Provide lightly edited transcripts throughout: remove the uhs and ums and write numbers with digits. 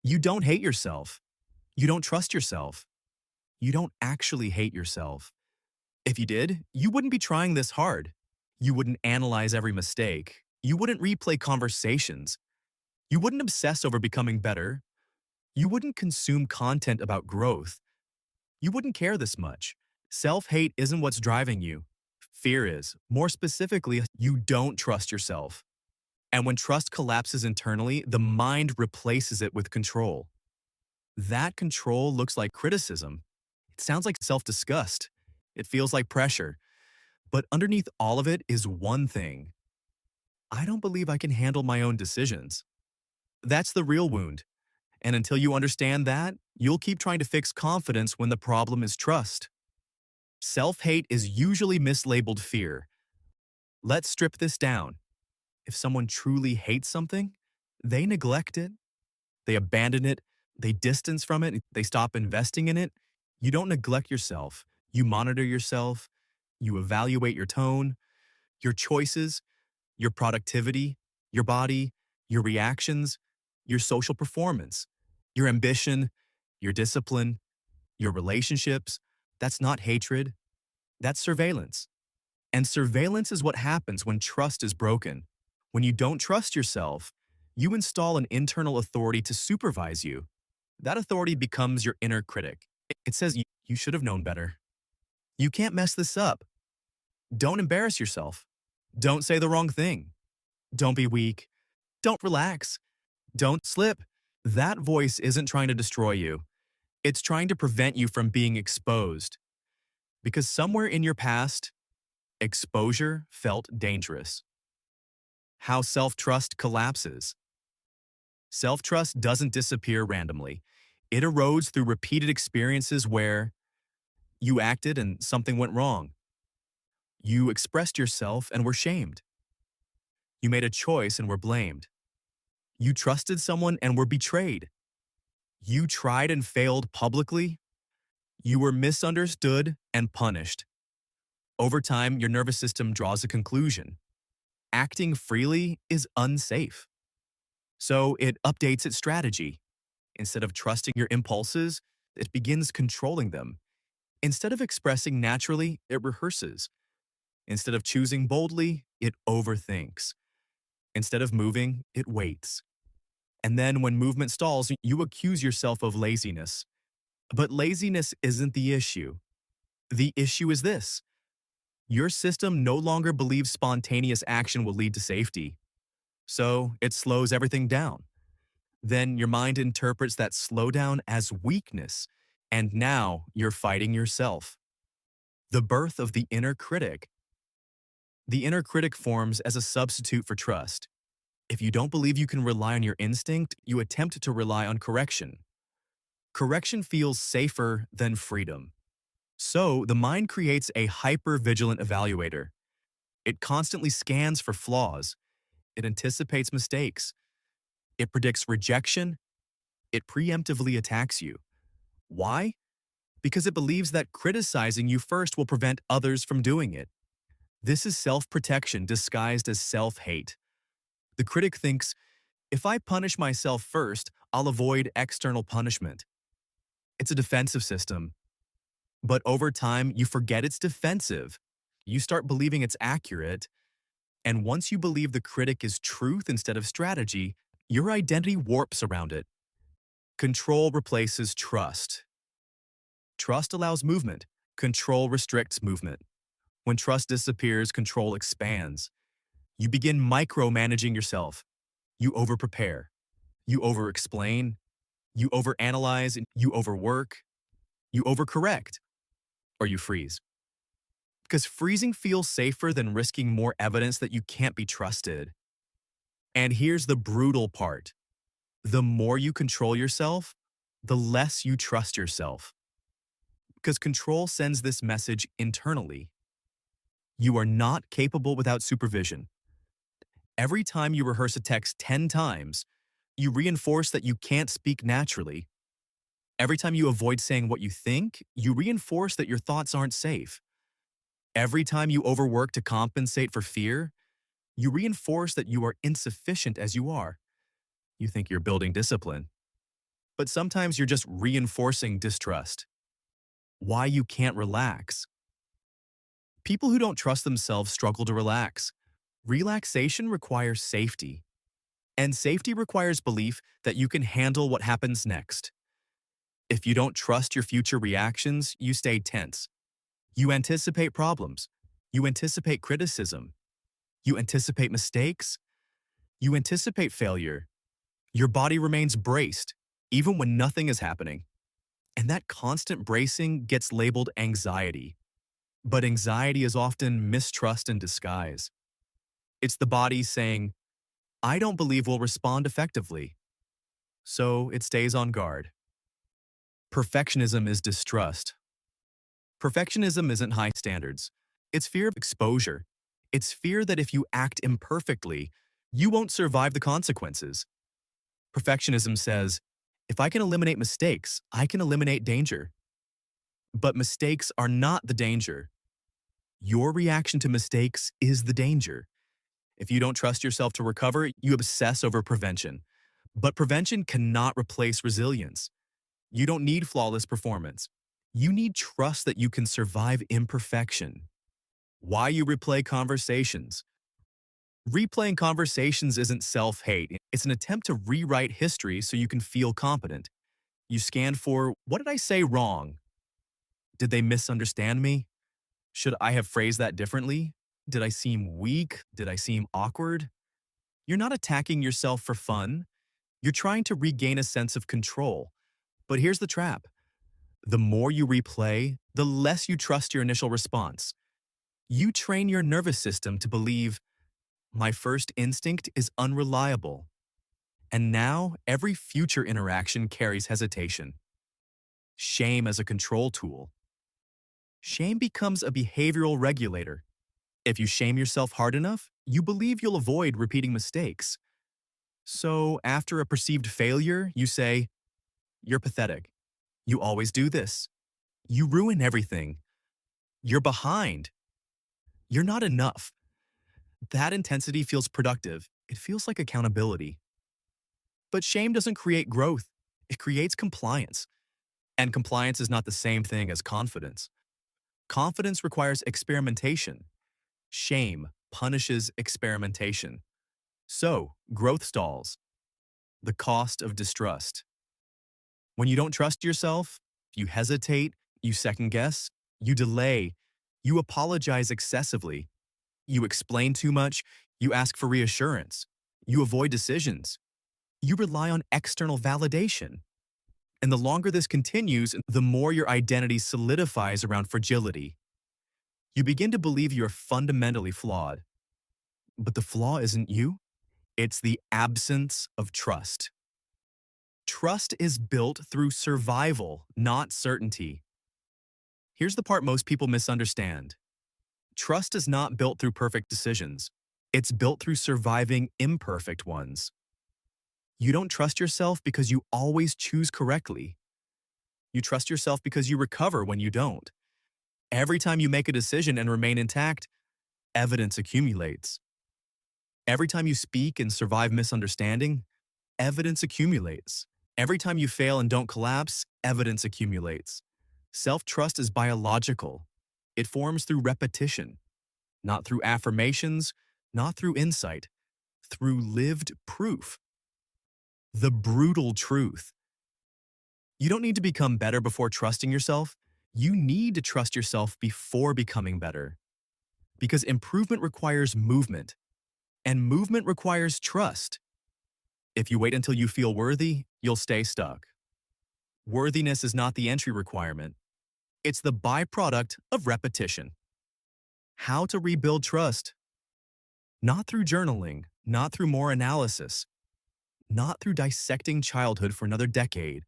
You don't hate yourself. You don't trust yourself. You don't actually hate yourself. If you did, you wouldn't be trying this hard. You wouldn't analyze every mistake. You wouldn't replay conversations. You wouldn't obsess over becoming better. You wouldn't consume content about growth. You wouldn't care this much. Self-hate isn't what's driving you. Fear is. More specifically, you don't trust yourself. And when trust collapses internally, the mind replaces it with control. That control looks like criticism. It sounds like self-disgust. It feels like pressure. But underneath all of it is one thing. I don't believe I can handle my own decisions. That's the real wound. And until you understand that, you'll keep trying to fix confidence when the problem is trust. Self-hate is usually mislabeled fear. Let's strip this down. If someone truly hates something, they neglect it, they abandon it, they distance from it, they stop investing in it. You don't neglect yourself. You monitor yourself. You evaluate your tone, your choices, your productivity, your body, your reactions, your social performance, your ambition, your discipline, your relationships. That's not hatred. That's surveillance. And surveillance is what happens when trust is broken. When you don't trust yourself, you install an internal authority to supervise you. That authority becomes your inner critic. It says you should have known better. You can't mess this up. Don't embarrass yourself. Don't say the wrong thing. Don't be weak. Don't relax. Don't slip. That voice isn't trying to destroy you. It's trying to prevent you from being exposed. Because somewhere in your past, exposure felt dangerous. How self-trust collapses. Self-trust doesn't disappear randomly. It erodes through repeated experiences where you acted and something went wrong. You expressed yourself and were shamed. You made a choice and were blamed. You trusted someone and were betrayed. You tried and failed publicly. You were misunderstood and punished. Over time, your nervous system draws a conclusion. Acting freely is unsafe. So it updates its strategy. Instead of trusting your impulses, it begins controlling them. Instead of expressing naturally, it rehearses. Instead of choosing boldly, it overthinks. Instead of moving, it waits. And then when movement stalls, you accuse yourself of laziness. But laziness isn't the issue. The issue is this. Your system no longer believes spontaneous action will lead to safety. So it slows everything down. Then your mind interprets that slowdown as weakness, and now you're fighting yourself. The birth of the inner critic. The inner critic forms as a substitute for trust. If you don't believe you can rely on your instinct, you attempt to rely on correction. Correction feels safer than freedom. So the mind creates a hyper-vigilant evaluator. It constantly scans for flaws. It anticipates mistakes. It predicts rejection. It preemptively attacks you. Why? Because it believes that criticizing you first will prevent others from doing it. This is self-protection disguised as self-hate. The critic thinks, if I punish myself first, I'll avoid external punishment. It's a defensive system. But over time, you forget it's defensive. You start believing it's accurate. And once you believe the critic is truth instead of strategy, your identity warps around it. Control replaces trust. Trust allows movement. Control restricts movement. When trust disappears, control expands. You begin micromanaging yourself. You overprepare. You overexplain. You overanalyze. You overwork. You overcorrect. Or you freeze. Because freezing feels safer than risking more evidence that you can't be trusted. And here's the brutal part. The more you control yourself, the less you trust yourself. Because control sends this message internally. You are not capable without supervision. Every time you rehearse a text 10 times, you reinforce that you can't speak naturally. Every time you avoid saying what you think, you reinforce that your thoughts aren't safe. Every time you overwork to compensate for fear, you reinforce that you are insufficient as you are. You think you're building discipline. but sometimes you're just reinforcing distrust. Why you can't relax. People who don't trust themselves struggle to relax. Relaxation requires safety, and safety requires belief that you can handle what happens next. If you don't trust your future reactions, you stay tense. You anticipate problems. You anticipate criticism. You anticipate mistakes. You anticipate failure. Your body remains braced, even when nothing is happening. And that constant bracing gets labeled anxiety. But anxiety is often mistrust in disguise. It's the body saying, I don't believe we'll respond effectively. So it stays on guard. Perfectionism is distrust. Perfectionism isn't high standards. It's fear of exposure. It's fear that if you act imperfectly, you won't survive the consequences. Perfectionism says, if I can eliminate mistakes, I can eliminate danger. But mistakes are not the danger. Your reaction to mistakes is the danger. If you don't trust yourself to recover, you obsess over prevention. But prevention cannot replace resilience. You don't need flawless performance. You need trust that you can survive imperfection. Why you replay conversations. Replaying conversations isn't self-hate. It's an attempt to rewrite history so you can feel competent. You scan for, what did I say wrong? Did they misunderstand me? Should I have phrased that differently? Did I seem weak? Did I seem awkward? You're not attacking yourself for fun. You're trying to regain a sense of control. But here's the trap. The more you replay, the less you trust your initial response. You train your nervous system to believe, my first instinct is unreliable. And now every future interaction carries hesitation. Shame as a control tool. Shame becomes a behavioral regulator. If you shame yourself hard enough, you believe you'll avoid repeating mistakes. So after a perceived failure, you say, you're pathetic. You always do this. You ruin everything. You're behind. You're not enough. That intensity feels productive. It feels like accountability. But shame doesn't create growth. It creates compliance. And compliance is not the same thing as confidence. Confidence requires experimentation. Shame punishes experimentation. So, growth stalls. The cost of distrust. When you don't trust yourself, you hesitate, you second guess, you delay, you apologize excessively, you explain too much, you ask for reassurance, you avoid decisions, you rely on external validation. And the longer this continues, the more your identity solidifies around fragility. You begin to believe you're fundamentally flawed. But the flaw isn't you, it's the absence of trust. Trust is built through survival, not certainty. Here's the part most people misunderstand. Trust is not built through perfect decisions. It's built through surviving imperfect ones. You don't trust yourself because you always choose correctly. You trust yourself because you recover when you don't. Every time you make a decision and remain intact, evidence accumulates. Every time you speak and survive misunderstanding, evidence accumulates. Every time you fail and don't collapse, evidence accumulates. Self-trust is biological. It forms through repetition, not through affirmations, not through insight, through lived proof. The brutal truth. You don't need to become better before trusting yourself. You need to trust yourself before becoming better. Because improvement requires movement, and movement requires trust. If you wait until you feel worthy, you'll stay stuck. Worthiness is not the entry requirement. It's the byproduct of repetition. How to rebuild trust? Not through journaling, not through more analysis, not through dissecting childhood for another decade.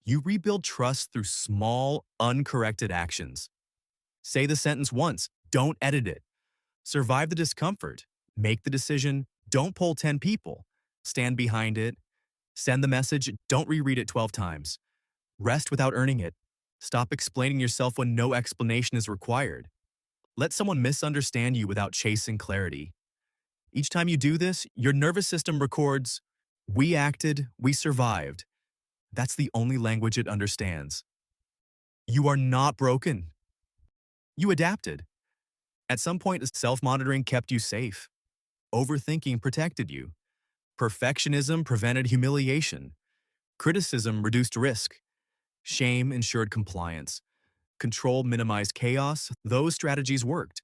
You rebuild trust through small, uncorrected actions. Say the sentence once, don't edit it. Survive the discomfort. Make the decision, don't poll 10 people. Stand behind it. Send the message, don't reread it 12 times. Rest without earning it. Stop explaining yourself when no explanation is required. Let someone misunderstand you without chasing clarity. Each time you do this, your nervous system records, we acted, we survived. That's the only language it understands. You are not broken. You adapted. At some point, self-monitoring kept you safe. Overthinking protected you. Perfectionism prevented humiliation. Criticism reduced risk. Shame ensured compliance. Control minimized chaos. Those strategies worked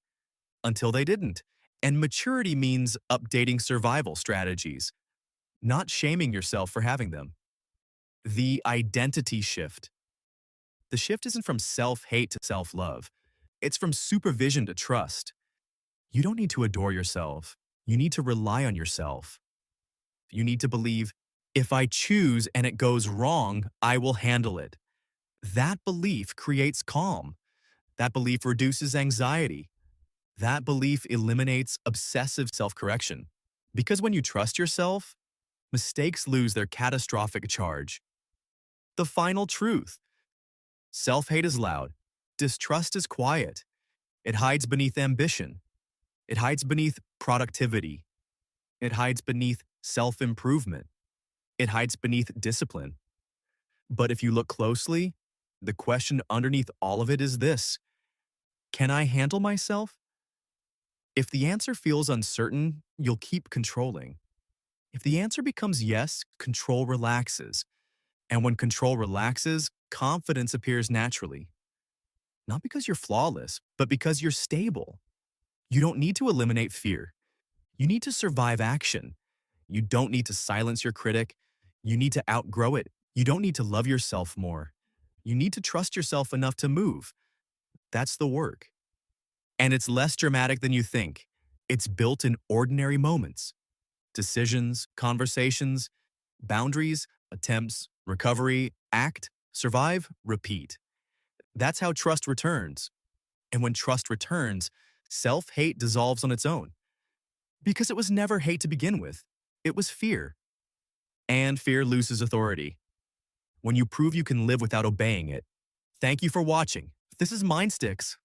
until they didn't. And maturity means updating survival strategies, not shaming yourself for having them. The identity shift. The shift isn't from self-hate to self-love. It's from supervision to trust. You don't need to adore yourself. You need to rely on yourself. You need to believe, if I choose and it goes wrong, I will handle it. That belief creates calm. That belief reduces anxiety. That belief eliminates obsessive self-correction. Because when you trust yourself, mistakes lose their catastrophic charge. The final truth. Self-hate is loud. Distrust is quiet. It hides beneath ambition. It hides beneath productivity. It hides beneath self-improvement. It hides beneath discipline. But if you look closely, the question underneath all of it is this: can I handle myself? If the answer feels uncertain, you'll keep controlling. If the answer becomes yes, control relaxes. And when control relaxes, confidence appears naturally. Not because you're flawless, but because you're stable. You don't need to eliminate fear. You need to survive action. You don't need to silence your critic. You need to outgrow it. You don't need to love yourself more. You need to trust yourself enough to move. That's the work. And it's less dramatic than you think. It's built in ordinary moments. Decisions, conversations, boundaries, attempts, recovery, act, survive, repeat. That's how trust returns. And when trust returns, self-hate dissolves on its own. Because it was never hate to begin with. It was fear. And fear loses authority when you prove you can live without obeying it. Thank you for watching. This is MindStickz.